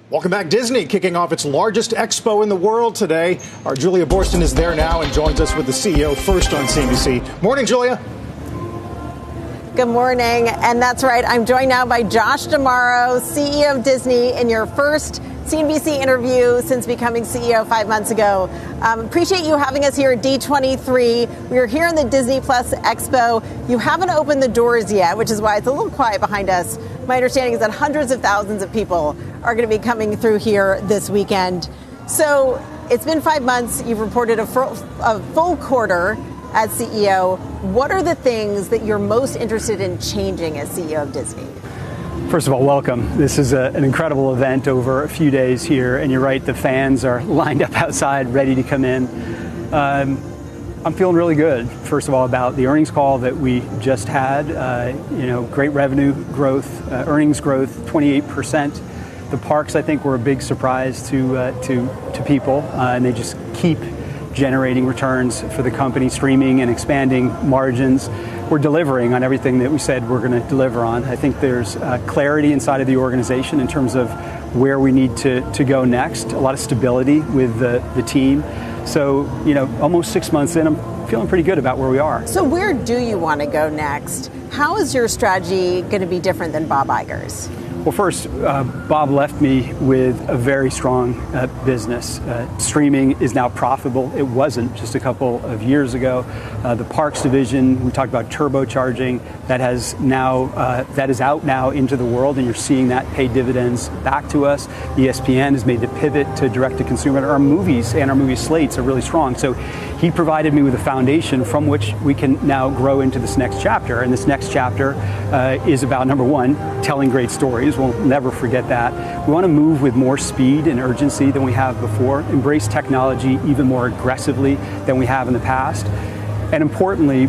Welcome back. Disney kicking off its largest expo in the world today. Our Julia Borston is there now and joins us with the CEO first on CNBC. Morning, Julia. Good morning. And that's right. I'm joined now by Josh D'Amaro, CEO of Disney, in your first CNBC interview since becoming CEO 5 months ago. Appreciate you having us here at D23. We are here in the Disney Plus Expo. You haven't opened the doors yet, which is why it's a little quiet behind us. My understanding is that hundreds of thousands of people are going to be coming through here this weekend. So it's been 5 months. You've reported a full quarter as CEO. What are the things that you're most interested in changing as CEO of Disney? First of all, welcome. This is an incredible event over a few days here, and you're right, the fans are lined up outside, ready to come in. I'm feeling really good, first of all, about the earnings call that we just had. Great revenue growth, earnings growth, 28%. The parks, I think, were a big surprise to people, and they just keep generating returns for the company, streaming and expanding margins. We're delivering on everything that we said we're going to deliver on. I think there's clarity inside of the organization in terms of where we need to go next, a lot of stability with the team. So, almost 6 months in, I'm feeling pretty good about where we are. So where do you want to go next? How is your strategy going to be different than Bob Iger's? Well, first, Bob left me with a very strong business. Streaming is now profitable. It wasn't just a couple of years ago. The parks division, we talked about turbocharging, that is out now into the world, and you're seeing that pay dividends back to us. ESPN has made the pivot to direct-to-consumer. Our movies and our movie slates are really strong. So he provided me with a foundation from which we can now grow into this next chapter. And this next chapter is about, number one, telling great stories. We'll never forget that. We want to move with more speed and urgency than we have before, embrace technology even more aggressively than we have in the past, and importantly,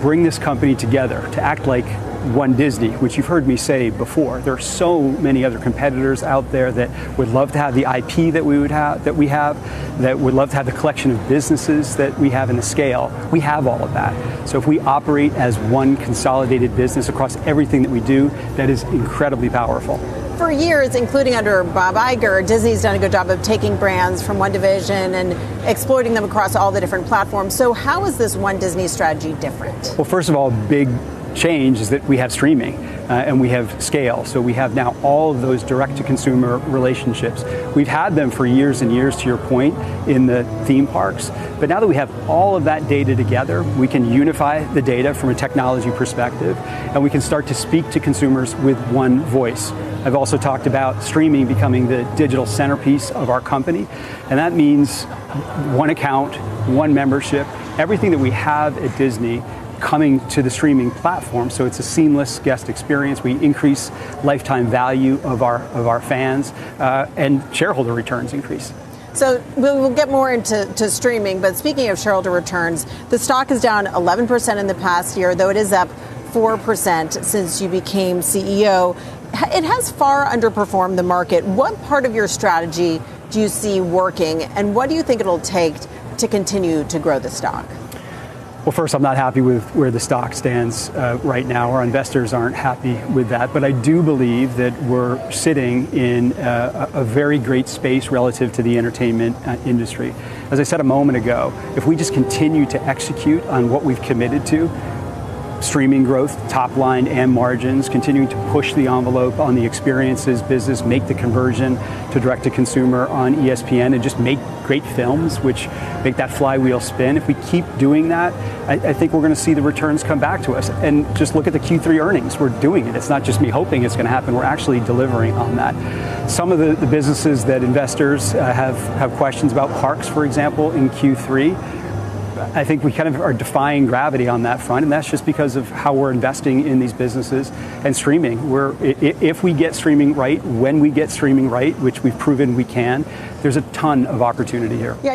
bring this company together to act like one Disney, which you've heard me say before. There are so many other competitors out there that would love to have the IP that we have, that would love to have the collection of businesses that we have in the scale. We have all of that. So if we operate as one consolidated business across everything that we do, that is incredibly powerful. For years, including under Bob Iger, Disney's done a good job of taking brands from one division and exploiting them across all the different platforms. So how is this One Disney strategy different? Well, first of all, big change is that we have streaming and we have scale. So we have now all of those direct-to-consumer relationships. We've had them for years and years, to your point, in the theme parks. But now that we have all of that data together, we can unify the data from a technology perspective, and we can start to speak to consumers with one voice. I've also talked about streaming becoming the digital centerpiece of our company, and that means one account, one membership, everything that we have at Disney coming to the streaming platform, so it's a seamless guest experience. We increase lifetime value of our fans, and shareholder returns increase. So we'll get more into streaming, but speaking of shareholder returns, the stock is down 11% in the past year, though it is up 4% since you became CEO. It has far underperformed the market. What part of your strategy do you see working, and what do you think it'll take to continue to grow the stock? Well, first, I'm not happy with where the stock stands right now. Our investors aren't happy with that. But I do believe that we're sitting in a very great space relative to the entertainment industry. As I said a moment ago, if we just continue to execute on what we've committed to, streaming growth, top line and margins, continuing to push the envelope on the experiences business, make the conversion to direct-to-consumer on ESPN, and just make great films, which make that flywheel spin. If we keep doing that, I think we're going to see the returns come back to us. And just look at the Q3 earnings. We're doing it. It's not just me hoping it's going to happen. We're actually delivering on that. Some of the businesses that investors have questions about, parks, for example, in Q3, I think we kind of are defying gravity on that front, and that's just because of how we're investing in these businesses and streaming. If we get streaming right, when we get streaming right, which we've proven we can, there's a ton of opportunity here. Yeah,